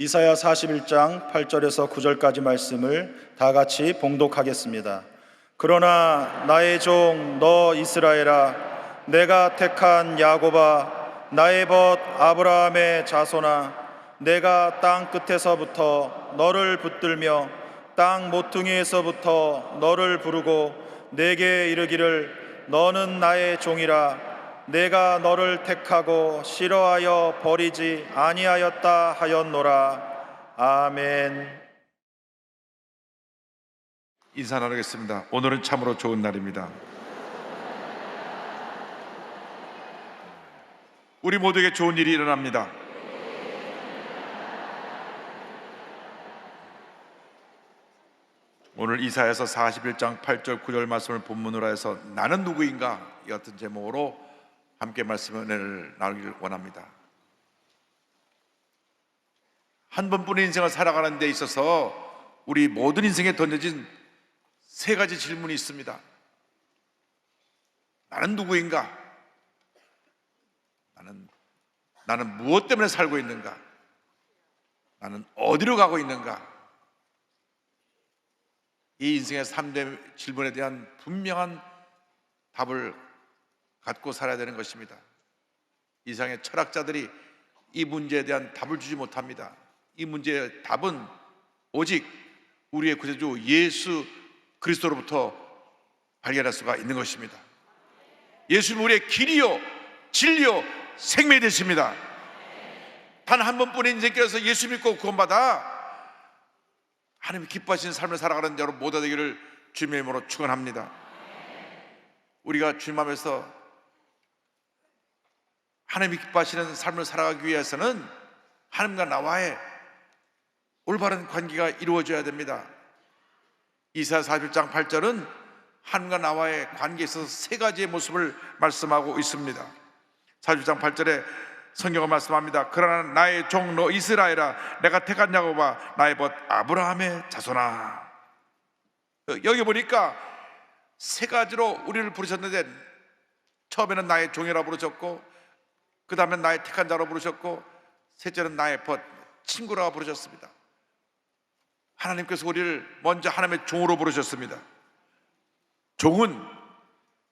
이사야 41장 8절에서 9절까지 말씀을 다 같이 봉독하겠습니다. 그러나 나의 종 너 이스라엘아, 내가 택한 야곱아, 나의 벗 아브라함의 자손아, 내가 땅 끝에서부터 너를 붙들며 땅 모퉁이에서부터 너를 부르고 내게 이르기를 너는 나의 종이라. 내가 너를 택하고 싫어하여 버리지 아니하였다 하였노라. 아멘. 인사 나누겠습니다. 오늘은 참으로 좋은 날입니다. 우리 모두에게 좋은 일이 일어납니다. 오늘 이사야서 41장 8절 9절 말씀을 본문으로 해서 나는 누구인가 이 같은 제목으로 함께 말씀의 은혜를 나누기를 원합니다. 한 번뿐인 인생을 살아가는 데 있어서 우리 모든 인생에 던져진 세 가지 질문이 있습니다. 나는 누구인가? 나는 무엇 때문에 살고 있는가? 나는 어디로 가고 있는가? 이 인생의 3대 질문에 대한 분명한 답을 갖고 살아야 되는 것입니다. 이상의 철학자들이 이 문제에 대한 답을 주지 못합니다. 이 문제의 답은 오직 우리의 구세주 예수 그리스도로부터 발견할 수가 있는 것입니다. 예수는 우리의 길이요 진리요 생명이 되십니다. 단 한 번뿐인 인생길에서 예수 믿고 구원받아 하나님이 기뻐하시는 삶을 살아가는 여러분 모두 되기를 주님의 이름으로 축원합니다. 우리가 주님 앞에서 하나님이 기뻐하시는 삶을 살아가기 위해서는 하나님과 나와의 올바른 관계가 이루어져야 됩니다. 이사야 41장 8절은 하나님과 나와의 관계에 있어서 세 가지의 모습을 말씀하고 있습니다. 41장 8절에 성경은 말씀합니다. 그러나 나의 종 너 이스라엘아, 내가 택한 야곱아, 나의 벗 아브라함의 자손아. 여기 보니까 세 가지로 우리를 부르셨는데, 처음에는 나의 종이라 부르셨고, 그 다음에 나의 택한 자로 부르셨고, 셋째는 나의 벗 친구라 부르셨습니다. 하나님께서 우리를 먼저 하나님의 종으로 부르셨습니다. 종은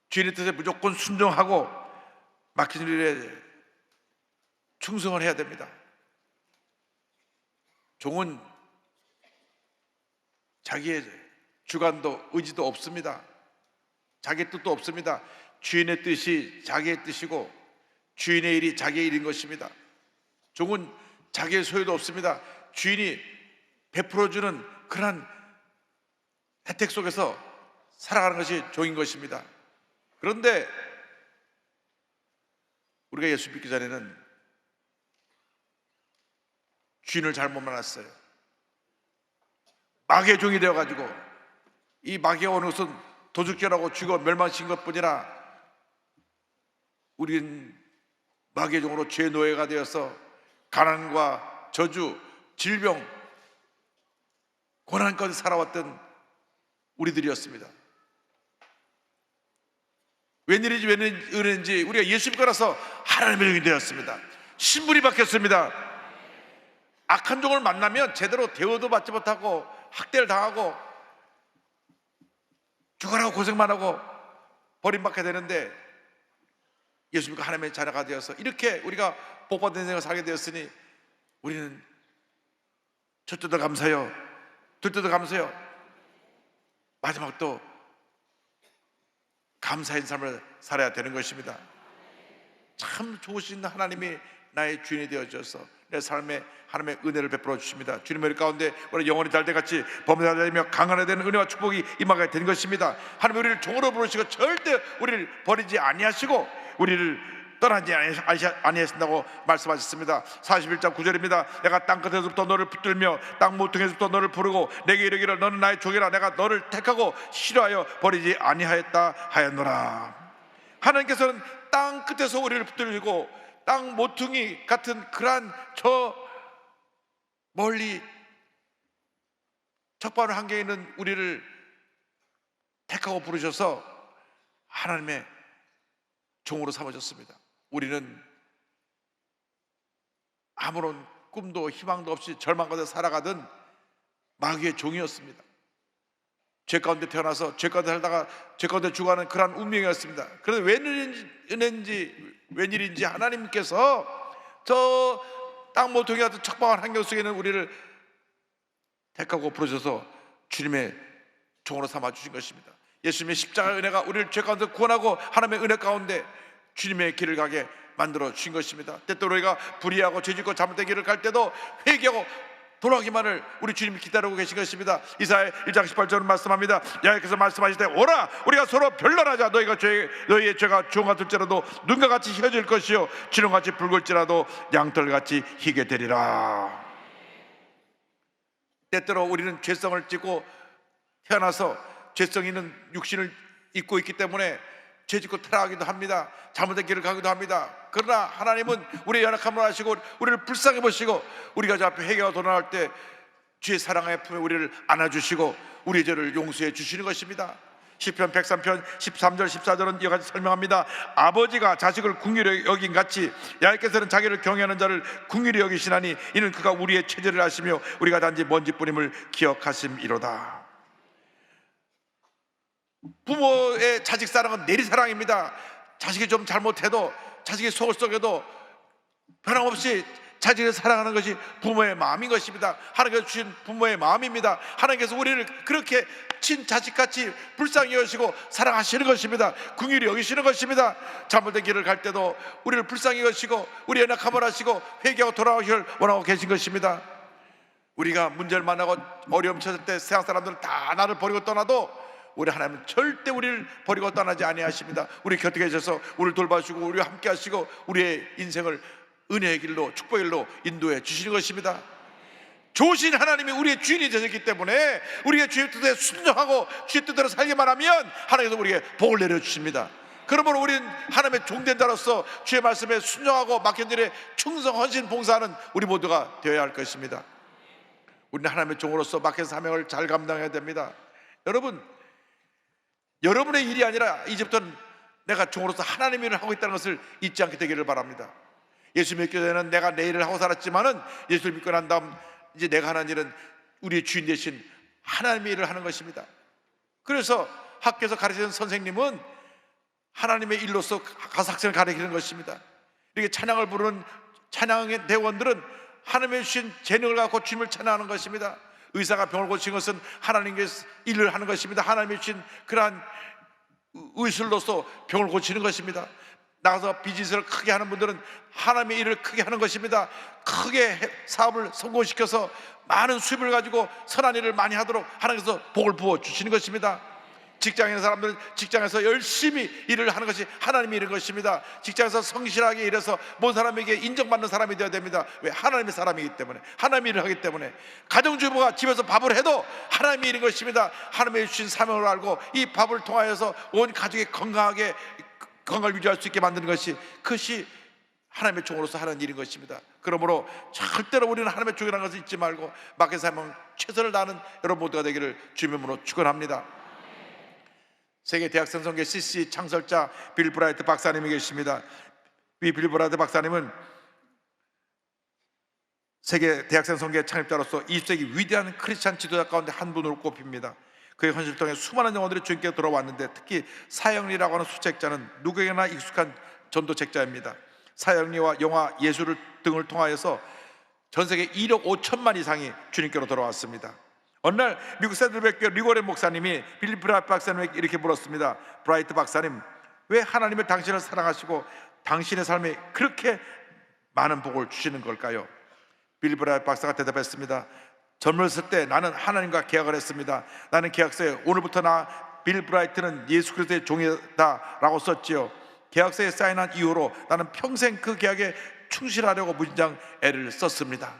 주인의 뜻에 무조건 순종하고 맡긴 일에 충성을 해야 됩니다. 종은 자기의 주관도 의지도 없습니다. 자기의 뜻도 없습니다. 주인의 뜻이 자기의 뜻이고 주인의 일이 자기의 일인 것입니다. 종은 자기의 소유도 없습니다. 주인이 베풀어주는 그러한 혜택 속에서 살아가는 것이 종인 것입니다. 그런데 우리가 예수 믿기 전에는 주인을 잘못 만났어요. 마귀의 종이 되어가지고 이 마귀가 오는 것은 도둑질하고 죽어 멸망시킨 것뿐이라 우리는 마귀의 종으로 죄의 노예가 되어서 가난과 저주, 질병, 고난 가운데 살아왔던 우리들이었습니다. 웬일인지 우리가 예수 믿고 나서 하나님의 종이 되었습니다. 신분이 바뀌었습니다. 악한 종을 만나면 제대로 대우도 받지 못하고 학대를 당하고 죽어라고 고생만 하고 버림받게 되는데, 예수 믿고 하나님의 자녀가 되어서 이렇게 우리가 복받은 인생을 살게 되었으니 우리는 첫째도 감사요, 둘째도 감사요, 마지막도 감사의 삶을 살아야 되는 것입니다. 참 좋으신 하나님이 나의 주인이 되어줘서 내 삶에 하나님의 은혜를 베풀어 주십니다. 주님의 은혜 가운데 우리 영원히 달때같이 범사되며 강건해야 되는 은혜와 축복이 임하게 된 것입니다. 하나님 우리를 종으로 부르시고 절대 우리를 버리지 아니하시고 우리를 떠나지 아니하신다고 말씀하셨습니다. 41장 9절입니다. 내가 땅끝에서부터 너를 붙들며 땅 모퉁이에서부터 너를 부르고 내게 이르기를 너는 나의 종이라. 내가 너를 택하고 싫어하여 버리지 아니하였다 하였노라. 하나님께서는 땅 끝에서 우리를 붙들고 땅 모퉁이 같은 그러한 저 멀리 적반한 환경에 있는 우리를 택하고 부르셔서 하나님의 종으로 삼으셨습니다. 우리는 아무런 꿈도 희망도 없이 절망 가운데 살아가던 마귀의 종이었습니다. 죄 가운데 태어나서 죄 가운데 살다가 죄 가운데 죽어가는 그러한 운명이었습니다. 그런데 웬일인지 하나님께서 저 땅 모퉁이 같은 척박한 환경 속에 있는 우리를 택하고 부르셔서 주님의 종으로 삼아주신 것입니다. 예수님의 십자가의 은혜가 우리를 죄 가운데 구원하고 하나님의 은혜 가운데 주님의 길을 가게 만들어 주신 것입니다. 때때로 우리가 불의하고 죄짓고 잘못된 길을 갈 때도 회개하고 돌아가기만을 우리 주님이 기다리고 계신 것입니다. 이사야 1장 18절은 말씀합니다. 여호와께서 말씀하시되 오라 우리가 서로 변론하자. 너희의 죄가 주홍 같을지라도 눈과 같이 희어질 것이요 진홍같이 붉을지라도 양털같이 희게 되리라. 때때로 우리는 죄성을 띠고 태어나서 죄성 있는 육신을 입고 있기 때문에 죄짓고 타락하기도 합니다. 잘못된 길을 가기도 합니다. 그러나 하나님은 우리의 연약함을 아시고 우리를 불쌍히 보시고 우리가 저 앞에 회개가 돌아올 때 주의 사랑의 품에 우리를 안아주시고 우리의 죄를 용서해 주시는 것입니다. 시편 103편 13절 14절은 이와 같이 설명합니다. 아버지가 자식을 긍휼히 여긴 같이 여호와께서는 자기를 경외하는 자를 긍휼히 여기시나니 이는 그가 우리의 체질을 아시며 우리가 단지 먼지뿐임을 기억하심이로다. 부모의 자식 사랑은 내리사랑입니다. 자식이 좀 잘못해도 자식이 속을 썩여도 변함없이 자식을 사랑하는 것이 부모의 마음인 것입니다. 하나님께서 주신 부모의 마음입니다. 하나님께서 우리를 그렇게 친자식같이 불쌍히 여기시고 사랑하시는 것입니다. 긍휼히 여기시는 것입니다. 잘못된 길을 갈 때도 우리를 불쌍히 여기시고 우리의 연약함을 아시고 회개하고 돌아오기를 원하고 계신 것입니다. 우리가 문제를 만나고 어려움 처할 때 세상 사람들은 다 나를 버리고 떠나도 우리 하나님은 절대 우리를 버리고 떠나지 아니하십니다. 우리 곁에 계셔서 우리를 돌봐주시고 우리와 함께 하시고 우리의 인생을 은혜의 길로 축복의 길로 인도해 주시는 것입니다. 좋으신 하나님이 우리의 주인이 되셨기 때문에 우리가 주의 뜻에 순종하고 주의 뜻대로 살기만 하면 하나님께서 우리에게 복을 내려주십니다. 그러므로 우리는 하나님의 종된 자로서 주의 말씀에 순종하고 맡긴 일에 충성 헌신 봉사하는 우리 모두가 되어야 할 것입니다. 우리는 하나님의 종으로서 맡긴 사명을 잘 감당해야 됩니다. 여러분의 일이 아니라 이제부터는 내가 종으로서 하나님의 일을 하고 있다는 것을 잊지 않게 되기를 바랍니다. 예수 믿기 전에는 내가 내 일을 하고 살았지만은 예수를 믿고 난 다음 이제 내가 하는 일은 우리의 주인 되신 하나님의 일을 하는 것입니다. 그래서 학교에서 가르치는 선생님은 하나님의 일로서 가서 학생을 가르치는 것입니다. 이렇게 찬양을 부르는 찬양의 대원들은 하나님의 주신 재능을 갖고 주님을 찬양하는 것입니다. 의사가 병을 고친 것은 하나님께서 일을 하는 것입니다. 하나님의 주신 그러한 의술로서 병을 고치는 것입니다. 나가서 비즈니스를 크게 하는 분들은 하나님의 일을 크게 하는 것입니다. 크게 사업을 성공시켜서 많은 수입을 가지고 선한 일을 많이 하도록 하나님께서 복을 부어 주시는 것입니다. 직장에 있는 사람들은 직장에서 열심히 일을 하는 것이 하나님의 일인 것입니다. 직장에서 성실하게 일해서 모든 사람에게 인정받는 사람이 되어야 됩니다. 왜? 하나님의 사람이기 때문에, 하나님의 일을 하기 때문에. 가정주부가 집에서 밥을 해도 하나님의 일인 것입니다. 하나님의 주신 사명을 알고 이 밥을 통하여서 온 가족이 건강을 유지할 수 있게 만드는 것이, 그것이 하나님의 종으로서 하는 일인 것입니다. 그러므로 절대로 우리는 하나님의 종이라는 것을 잊지 말고 맡긴 사명 최선을 다하는 여러분 모두가 되기를 주님의 이름으로 축원합니다. 세계 대학생 선교 CC 창설자 빌 브라이트 박사님이 계십니다. 이 빌 브라이트 박사님은 세계 대학생 선교의 창립자로서 20세기 위대한 크리스찬 지도자 가운데 한 분으로 꼽힙니다. 그의 헌신을 통해 수많은 영혼들이 주님께 돌아왔는데 특히 사형리라고 하는 수책자는 누구에게나 익숙한 전도책자입니다. 사형리와 영화 예술 등을 통하여서 전 세계 1억 5천만 이상이 주님께로 돌아왔습니다. 어느 날 미국 세들백교 리고렌 목사님이 빌 브라이트 박사님에게 이렇게 물었습니다. 브라이트 박사님, 왜 하나님은 당신을 사랑하시고 당신의 삶에 그렇게 많은 복을 주시는 걸까요? 빌 브라이트 박사가 대답했습니다. 젊었을 때 나는 하나님과 계약을 했습니다. 나는 계약서에 오늘부터 빌 브라이트는 예수 그리스도의 종이다 라고 썼지요. 계약서에 사인한 이후로 나는 평생 그 계약에 충실하려고 무진장 애를 썼습니다.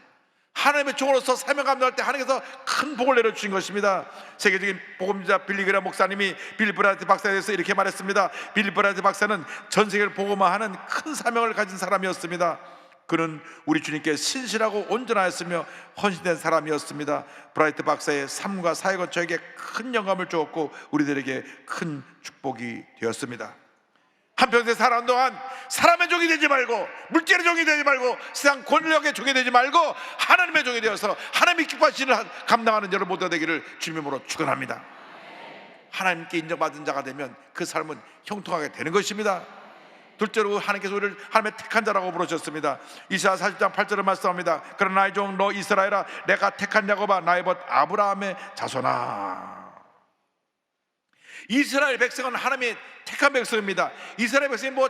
하나님의 종으로서 사명 감당할 때 하나님께서 큰 복을 내려주신 것입니다. 세계적인 복음자 빌리 그레이엄 목사님이 빌 브라이트 박사에 대해서 이렇게 말했습니다. 빌 브라이트 박사는 전 세계를 복음화하는 큰 사명을 가진 사람이었습니다. 그는 우리 주님께 신실하고 온전하였으며 헌신된 사람이었습니다. 브라이트 박사의 삶과 사역은 저에게 큰 영감을 주었고 우리들에게 큰 축복이 되었습니다. 한평생 살아온 동안 사람의 종이 되지 말고, 물질의 종이 되지 말고, 세상 권력의 종이 되지 말고 하나님의 종이 되어서 하나님이 기뻐하시는 일을 감당하는 여러분 모두가 되기를 주님으로 축원합니다. 하나님께 인정받은 자가 되면 그 삶은 형통하게 되는 것입니다. 둘째로 하나님께서 우리를 하나님의 택한 자라고 부르셨습니다. 이사야 40장 8절을 말씀합니다. 그러나 나의 종 너 이스라엘아, 내가 택한 야곱아, 나의 벗 아브라함의 자손아. 이스라엘 백성은 하나님의 택한 백성입니다. 이스라엘 백성이 뭐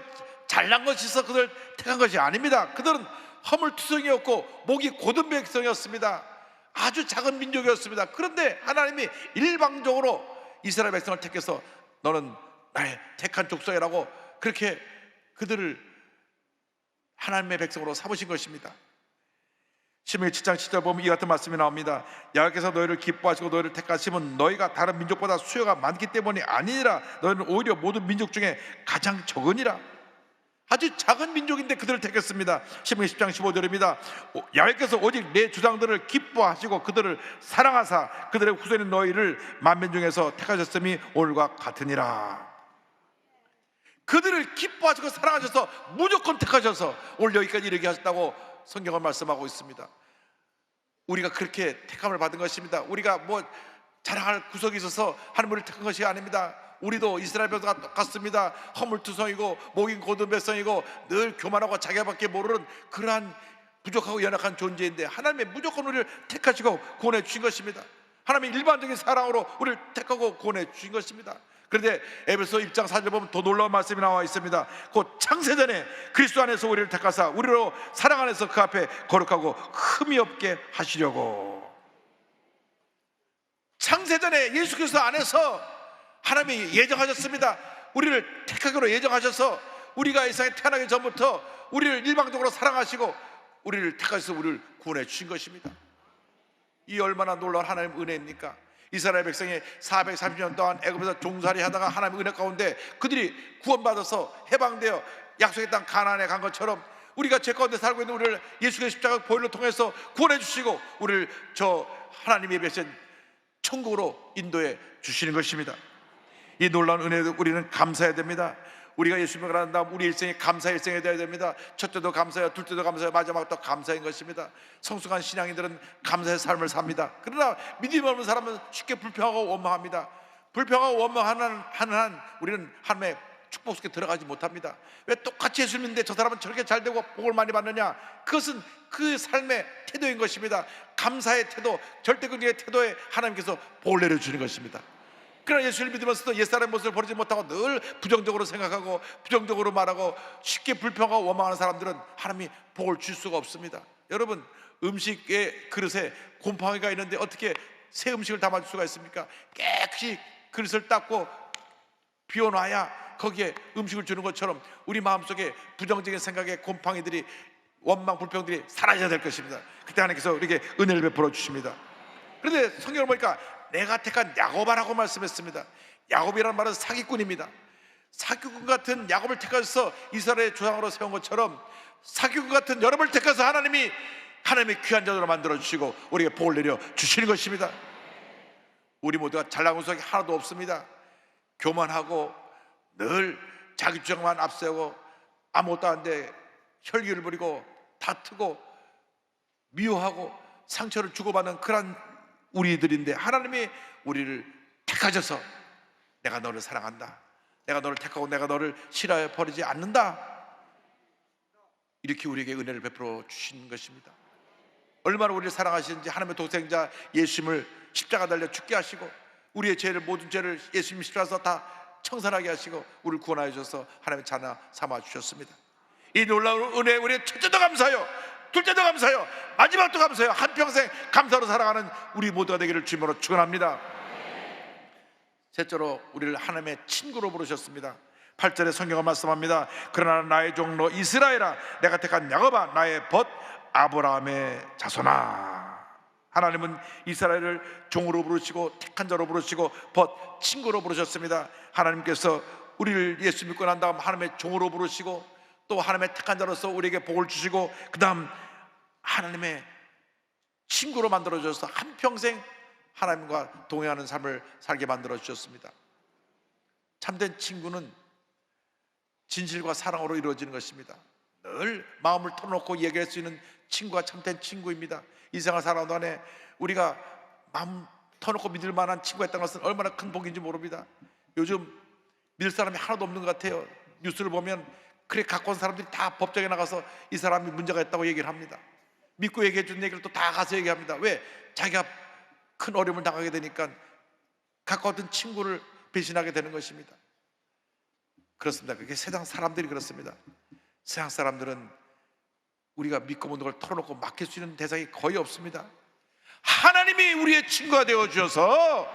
잘난 것이 있어 그들 택한 것이 아닙니다. 그들은 허물투성이었고 목이 곧은 백성이었습니다. 아주 작은 민족이었습니다. 그런데 하나님이 일방적으로 이스라엘 백성을 택해서 너는 나의 택한 족속이라고 그렇게 그들을 하나님의 백성으로 삼으신 것입니다. 신명기 7장 7절 보면 이 같은 말씀이 나옵니다. 여호와께서 너희를 기뻐하시고 너희를 택하심은 너희가 다른 민족보다 수요가 많기 때문이 아니니라. 너희는 오히려 모든 민족 중에 가장 적으니라. 아주 작은 민족인데 그들을 택했습니다. 신명기 10장 15절입니다. 여호와께서 오직 내 주장들을 기뻐하시고 그들을 사랑하사 그들의 후손인 너희를 만민 중에서 택하셨음이 오늘과 같으니라. 그들을 기뻐하시고 사랑하셔서 무조건 택하셔서 오늘 여기까지 이르게 하셨다고 성경은 말씀하고 있습니다. 우리가 그렇게 택함을 받은 것입니다. 우리가 뭐 자랑할 구석이 있어서 하나님을 택한 것이 아닙니다. 우리도 이스라엘 백성과 똑같습니다. 허물투성이고 목인 고든 백성이고 늘 교만하고 자기밖에 모르는 그러한 부족하고 연약한 존재인데 하나님이 무조건 우리를 택하시고 구원해 주신 것입니다. 하나님의 일반적인 사랑으로 우리를 택하고 구원해 주신 것입니다. 그런데 에베소 1장 4절 보면 더 놀라운 말씀이 나와 있습니다. 곧 창세전에 그리스도 안에서 우리를 택하사 우리로 사랑 안에서 그 앞에 거룩하고 흠이 없게 하시려고. 창세전에 예수 그리스도 안에서 하나님이 예정하셨습니다. 우리를 택하기로 예정하셔서 우리가 이 세상에 태어나기 전부터 우리를 일방적으로 사랑하시고 우리를 택하셔서 우리를 구원해 주신 것입니다. 이 얼마나 놀라운 하나님의 은혜입니까? 이스라엘 백성이 430년 동안 애굽에서 종살이 하다가 하나님의 은혜 가운데 그들이 구원받아서 해방되어 약속의 땅 가나안에 간 것처럼 우리가 죄 가운데 살고 있는 우리를 예수의 십자가 보혈로 통해서 구원해 주시고 우리를 저 하나님의 백성 천국으로 인도해 주시는 것입니다. 이 놀라운 은혜도 우리는 감사해야 됩니다. 우리가 예수님을 알아낸 다음 우리 일생이 감사의 일생이 되어야 됩니다. 첫째도 감사해요, 둘째도 감사해요, 마지막도 감사인 것입니다. 성숙한 신앙인들은 감사의 삶을 삽니다. 그러나 믿음이 없는 사람은 쉽게 불평하고 원망합니다. 불평하고 원망하는 한 우리는 하나님의 축복 속에 들어가지 못합니다. 왜 똑같이 예수 믿는데 저 사람은 저렇게 잘 되고 복을 많이 받느냐? 그것은 그 삶의 태도인 것입니다. 감사의 태도, 절대긍정의 태도에 하나님께서 복을 내려주는 것입니다. 그러나 예수를 믿으면서도 옛사람의 모습을 버리지 못하고 늘 부정적으로 생각하고 부정적으로 말하고 쉽게 불평하고 원망하는 사람들은 하나님이 복을 줄 수가 없습니다. 여러분, 음식의 그릇에 곰팡이가 있는데 어떻게 새 음식을 담아줄 수가 있습니까? 깨끗이 그릇을 닦고 비워놔야 거기에 음식을 주는 것처럼 우리 마음속에 부정적인 생각에 곰팡이들이, 원망, 불평들이 사라져야 될 것입니다. 그때 하나님께서 우리에게 은혜를 베풀어 주십니다. 그런데 성경을 보니까 내가 택한 야곱아라고 말씀했습니다. 야곱이라는 말은 사기꾼입니다. 사기꾼 같은 야곱을 택하셔서 이스라엘의 조상으로 세운 것처럼 사기꾼 같은 여러분을 택해서 하나님의 귀한 자로 만들어주시고 우리에게 복을 내려 주시는 것입니다. 우리 모두가 잘난 구석이 하나도 없습니다. 교만하고 늘 자기 주장만 앞세우고 아무것도 안 돼 혈기를 부리고 다투고 미워하고 상처를 주고받는 그런 우리들인데 하나님이 우리를 택하셔서 내가 너를 사랑한다, 내가 너를 택하고 내가 너를 싫어해 버리지 않는다, 이렇게 우리에게 은혜를 베풀어 주신 것입니다. 얼마나 우리를 사랑하시는지 하나님의 독생자 예수님을 십자가 달려 죽게 하시고 우리의 죄를, 모든 죄를 예수님 십자가에서 다 청산하게 하시고 우리를 구원하여 주셔서 하나님의 자녀 삼아 주셨습니다. 이 놀라운 은혜에 우리 첫째도 감사해요, 둘째도 감사해요, 마지막도 감사해요. 한평생 감사로 살아가는 우리 모두가 되기를 주님으로 축원합니다. 셋째로 우리를 하나님의 친구로 부르셨습니다. 8절에 성경은 말씀합니다. 그러나 나의 종로 이스라엘아, 내가 택한 야곱아, 나의 벗 아브라함의 자손아. 하나님은 이스라엘을 종으로 부르시고 택한 자로 부르시고 벗 친구로 부르셨습니다. 하나님께서 우리를 예수 믿고 난 다음 하나님의 종으로 부르시고 또 하나님의 택한 자로서 우리에게 복을 주시고 그 다음 하나님의 친구로 만들어 주셔서 한평생 하나님과 동행하는 삶을 살게 만들어 주셨습니다. 참된 친구는 진실과 사랑으로 이루어지는 것입니다. 늘 마음을 털어놓고 얘기할 수 있는 친구가 참된 친구입니다. 이 세상을 살아온 동안에 우리가 마음 터놓고 믿을 만한 친구가 있다는 것은 얼마나 큰 복인지 모릅니다. 요즘 믿을 사람이 하나도 없는 것 같아요. 뉴스를 보면 그래 갖고 온 사람들이 다 법정에 나가서 이 사람이 문제가 있다고 얘기를 합니다. 믿고 얘기해 준 얘기를 또 다 가서 얘기합니다. 왜? 자기가 큰 어려움을 당하게 되니까 가까웠던 친구를 배신하게 되는 것입니다. 그렇습니다. 그게 세상 사람들이 그렇습니다. 세상 사람들은 우리가 믿고 모든 걸 털어놓고 맡길 수 있는 대상이 거의 없습니다. 하나님이 우리의 친구가 되어 주셔서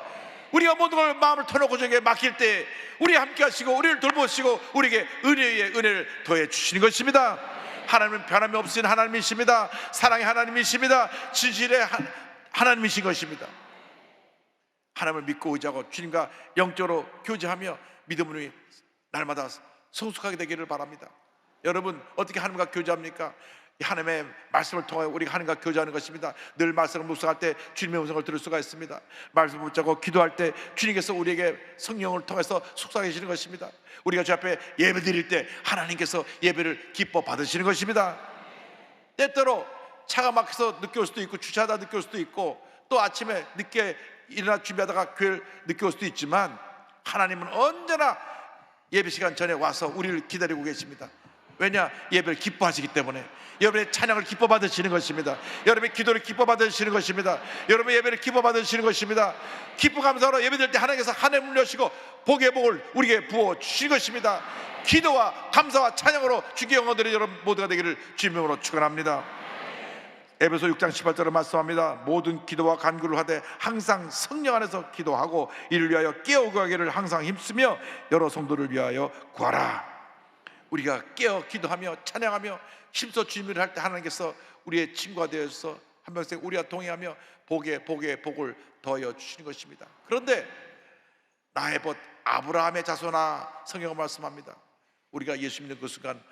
우리가 모든 걸 마음을 터놓고 저에게 맡길 때 우리 함께 하시고 우리를 돌보시고 우리에게 은혜의 은혜를 더해 주시는 것입니다. 하나님은 변함이 없으신 하나님이십니다. 사랑의 하나님이십니다. 진실의 하나님이신 것입니다. 하나님을 믿고 의지하고 주님과 영적으로 교제하며 믿음으로 날마다 성숙하게 되기를 바랍니다. 여러분 어떻게 하나님과 교제합니까? 하나님의 말씀을 통하여 우리가 하나님과 교제하는 것입니다. 늘 말씀을 묵상할 때 주님의 음성을 들을 수가 있습니다. 말씀을 붙잡고 기도할 때 주님께서 우리에게 성령을 통해서 속삭여 주시는 것입니다. 우리가 주 앞에 예배 드릴 때 하나님께서 예배를 기뻐 받으시는 것입니다. 때때로 차가 막혀서 늦게 올 수도 있고 주차하다 늦게 올 수도 있고 또 아침에 늦게 일어나 준비하다가 교회를 늦게 올 수도 있지만 하나님은 언제나 예배 시간 전에 와서 우리를 기다리고 계십니다. 왜냐? 예배를 기뻐하시기 때문에. 여러분의 찬양을 기뻐 받으시는 것입니다. 여러분의 기도를 기뻐 받으시는 것입니다. 여러분의 예배를 기뻐 받으시는 것입니다. 기뻐 감사로 예배드릴 때 하나님께서 하늘을 여시고 복의 복을 우리에게 부어 주신 것입니다. 기도와 감사와 찬양으로 주께 영광 드리는 여러분 모두가 되기를 주님의 이름으로 축원합니다. 에베소 6장 18절을 말씀합니다. 모든 기도와 간구를 하되 항상 성령 안에서 기도하고 이를 위하여 깨어 구하기를 항상 힘쓰며 여러 성도를 위하여 구하라. 우리가 깨어 기도하며 찬양하며 힘써 주님을 할 때 하나님께서 우리의 친구가 되어서 한평생 우리와 동행하며 복의 복을 더하여 주시는 것입니다. 그런데 나의 벗 아브라함의 자손아, 성경은 말씀합니다. 우리가 예수 믿는 그 순간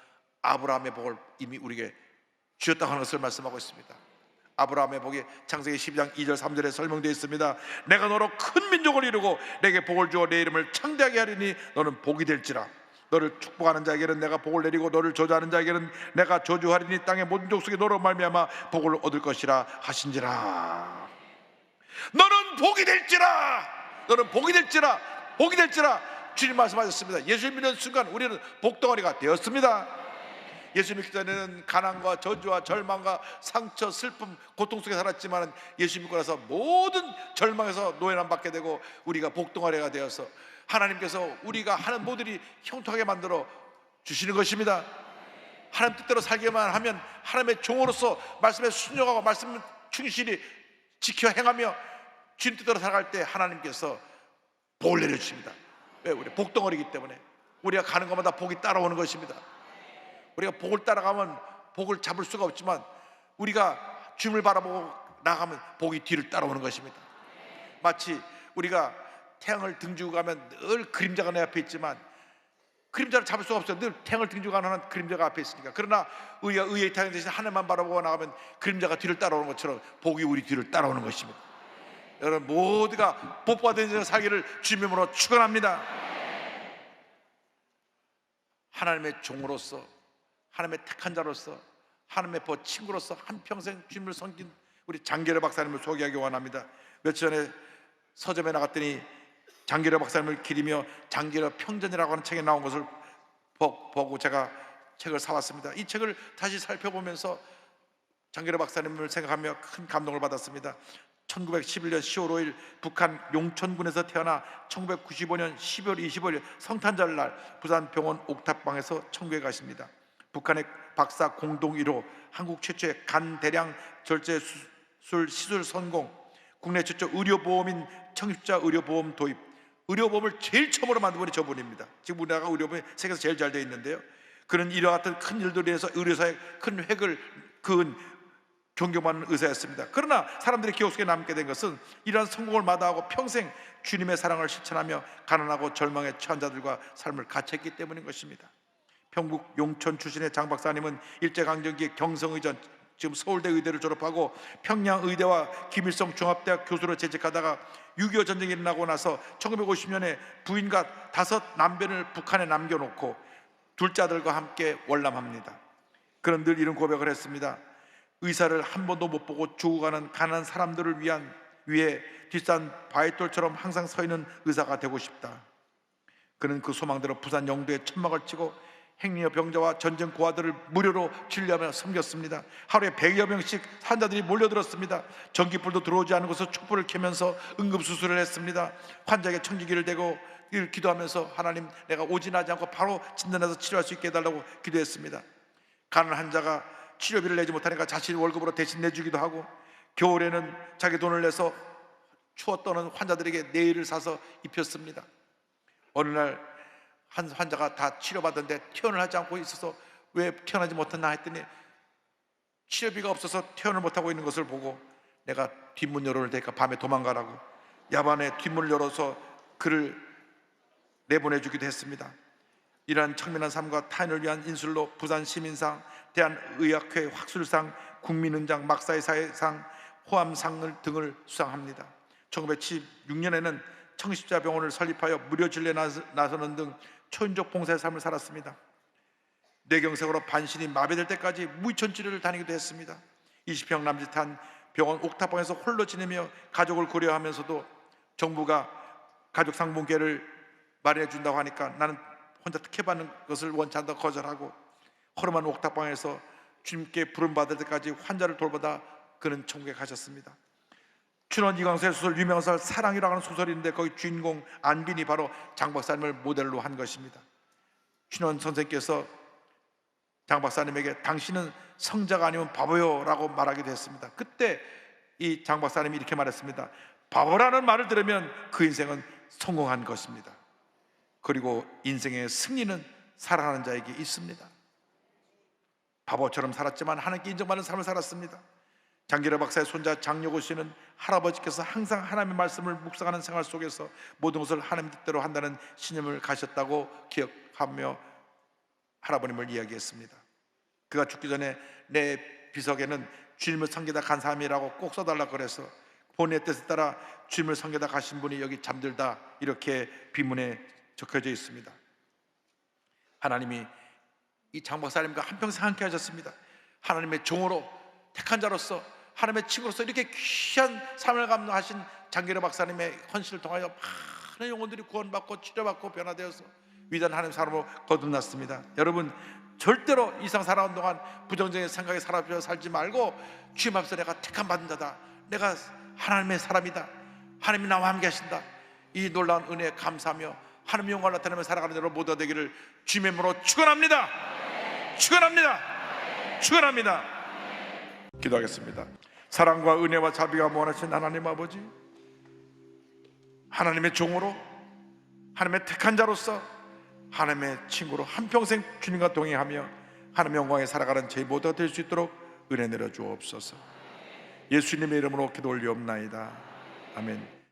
아브라함의 복을 이미 우리에게 주셨다고 하는 것을 말씀하고 있습니다. 아브라함의 복이 창세기 12장 2절 3절에 설명되어 있습니다. 내가 너로 큰 민족을 이루고 내게 복을 주어 내 이름을 창대하게 하리니 너는 복이 될지라. 너를 축복하는 자에게는 내가 복을 내리고 너를 저주하는 자에게는 내가 저주하리니 땅의 모든 족속이 너로 말미암아 복을 얻을 것이라 하신지라. 너는 복이 될지라. 너는 복이 될지라. 복이 될지라. 주님 말씀하셨습니다. 예수 믿는 순간 우리는 복덩어리가 되었습니다. 예수 믿기 전에는 가난과 저주와 절망과 상처, 슬픔, 고통 속에 살았지만 예수 믿고 나서 모든 절망에서 노예남 받게 되고 우리가 복덩어리가 되어서 하나님께서 우리가 하는 모든이 형통하게 만들어 주시는 것입니다. 하나님 뜻대로 살기만 하면 하나님의 종으로서 말씀에 순종하고 말씀 충실히 지켜 행하며 주님 뜻대로 살아갈 때 하나님께서 복을 내려주십니다. 왜? 우리 복덩어리이기 때문에 우리가 가는 것마다 복이 따라오는 것입니다. 우리가 복을 따라가면 복을 잡을 수가 없지만 우리가 주님을 바라보고 나가면 복이 뒤를 따라오는 것입니다. 마치 우리가 태양을 등지고 가면 늘 그림자가 내 앞에 있지만 그림자를 잡을 수가 없어요. 늘 태양을 등지고 가는 한 그림자가 앞에 있으니까. 그러나 우리가 의의 태양 대신 하늘만 바라보고 나가면 그림자가 뒤를 따라오는 것처럼 복이 우리 뒤를 따라오는 것입니다. 여러분 모두가 복받은 인생을 살기를 주님의 이름으로 축원합니다. 하나님의 종으로서 하나님의 택한 자로서 하나님의 친구로서 한평생 주님을 섬긴 우리 장계려 박사님을 소개하기 원합니다. 며칠 전에 서점에 나갔더니 장계려 박사님을 기리며 장계려 평전이라고 하는 책에 나온 것을 보고 제가 책을 사왔습니다. 이 책을 다시 살펴보면서 장계려 박사님을 생각하며 큰 감동을 받았습니다. 1911년 10월 5일 북한 용천군에서 태어나 1995년 12월 25일 성탄절 날 부산 병원 옥탑방에서 천국에 가십니다. 북한의 박사 공동 1호, 한국 최초의 간 대량 절제 시술 성공, 국내 최초 의료보험인 청십자 의료보험 도입, 의료보험을 제일 처음으로 만든 분이 저분입니다. 지금 우리나라가 의료보험이 세계에서 제일 잘 되어 있는데요. 그는 이와 같은 큰 일들에 대해서 의료사에 큰 획을 그은 존경받는 의사였습니다. 그러나 사람들의 기억 속에 남게 된 것은 이러한 성공을 마다하고 평생 주님의 사랑을 실천하며 가난하고 절망에 처한 자들과 삶을 같이 했기 때문인 것입니다. 평북 용천 출신의 장 박사님은 일제강점기에 경성의전, 지금 서울대 의대를 졸업하고 평양의대와 김일성 종합대학 교수로 재직하다가 6.25 전쟁이 일어나고 나서 1950년에 부인과 5 남편을 북한에 남겨놓고 둘째 아들과 함께 월남합니다. 그는 늘 이런 고백을 했습니다. 의사를 한 번도 못 보고 죽어가는 가난한 사람들을 위해 뒷산 바위돌처럼 항상 서 있는 의사가 되고 싶다. 그는 그 소망대로 부산 영도에 천막을 치고 행리여 병자와 전쟁 고아들을 무료로 진료하며 섬겼습니다. 하루에 100여 명씩 환자들이 몰려들었습니다. 전기불도 들어오지 않은 곳에서 촛불을 켜면서 응급수술을 했습니다. 환자에게 청기기를 대고 기도하면서 하나님, 내가 오진하지 않고 바로 진단해서 치료할 수 있게 해달라고 기도했습니다. 가난한 환자가 치료비를 내지 못하니까 자신의 월급으로 대신 내주기도 하고, 겨울에는 자기 돈을 내서 추워 떠는 환자들에게 내일을 사서 입혔습니다. 어느 날 한 환자가 다 치료받았는데 퇴원을 하지 않고 있어서 왜 퇴원하지 못했나 했더니 치료비가 없어서 퇴원을 못하고 있는 것을 보고, 내가 뒷문 열어놓을 테니까 밤에 도망가라고 야반에 뒷문을 열어서 그를 내보내주기도 했습니다. 이러한 청민한 삶과 타인을 위한 인술로 부산 시민상, 대한의학회 확술상, 국민은장, 막사의 사회상, 호암상 등을 수상합니다. 1976년에는 청십자병원을 설립하여 무료 진료에 나서는 등 초인적 봉사의 삶을 살았습니다. 뇌경색으로 반신이 마비될 때까지 무이천 치료를 다니기도 했습니다. 20평 남짓한 병원 옥탑방에서 홀로 지내며 가족을 고려하면서도 정부가 가족 상봉계를 마련해 준다고 하니까 나는 혼자 특혜받는 것을 원치 않다 거절하고, 허름한 옥탑방에서 주님께 부름받을 때까지 환자를 돌보다 그는 천국에 가셨습니다. 춘원 이광수의 소설, 유명한 소설 사랑이라고 하는 소설인데 거기 주인공 안빈이 바로 장 박사님을 모델로 한 것입니다. 춘원 선생께서 장 박사님에게 당신은 성자가 아니면 바보요 라고 말하기도 했습니다. 그때 이 장 박사님이 이렇게 말했습니다. 바보라는 말을 들으면 그 인생은 성공한 것입니다. 그리고 인생의 승리는 살아가는 자에게 있습니다. 바보처럼 살았지만 하나님께 인정받는 삶을 살았습니다. 장기라 박사의 손자 장여고 씨는 할아버지께서 항상 하나님의 말씀을 묵상하는 생활 속에서 모든 것을 하나님 뜻대로 한다는 신념을 가셨다고 기억하며 할아버님을 이야기했습니다. 그가 죽기 전에 내 비석에는 주님을 섬기다 간 사람이라고 꼭 써달라고 그래서 본인의 뜻에 따라 주님을 섬기다 가신 분이 여기 잠들다, 이렇게 비문에 적혀져 있습니다. 하나님이 이 장 박사님과 한평생 함께 하셨습니다. 하나님의 종으로 택한 자로서, 하나님의 친구로서 이렇게 귀한 삶을 감당하신 장기려 박사님의 헌신을 통하여 많은 영혼들이 구원받고 치료받고 변화되어서 위대한 하나님의 사람으로 거듭났습니다. 여러분, 절대로 이 세상 살아온 동안 부정적인 생각에 사로잡혀 살지 말고 주님 앞에서 내가 택한 받은 자다, 내가 하나님의 사람이다, 하나님이 나와 함께 하신다, 이 놀라운 은혜에 감사하며 하나님의 영광을 나타내며 살아가는 여러분 모두가 되기를 주님의 이름으로 축원합니다. 축원합니다. 축원합니다. 기도하겠습니다. 사랑과 은혜와 자비가 무한하신 하나님 아버지, 하나님의 종으로, 하나님의 택한 자로서, 하나님의 친구로 한평생 주님과 동행하며 하나님의 영광에 살아가는 저희 모두가 될 수 있도록 은혜 내려 주옵소서. 예수님의 이름으로 기도 올리옵나이다. 아멘.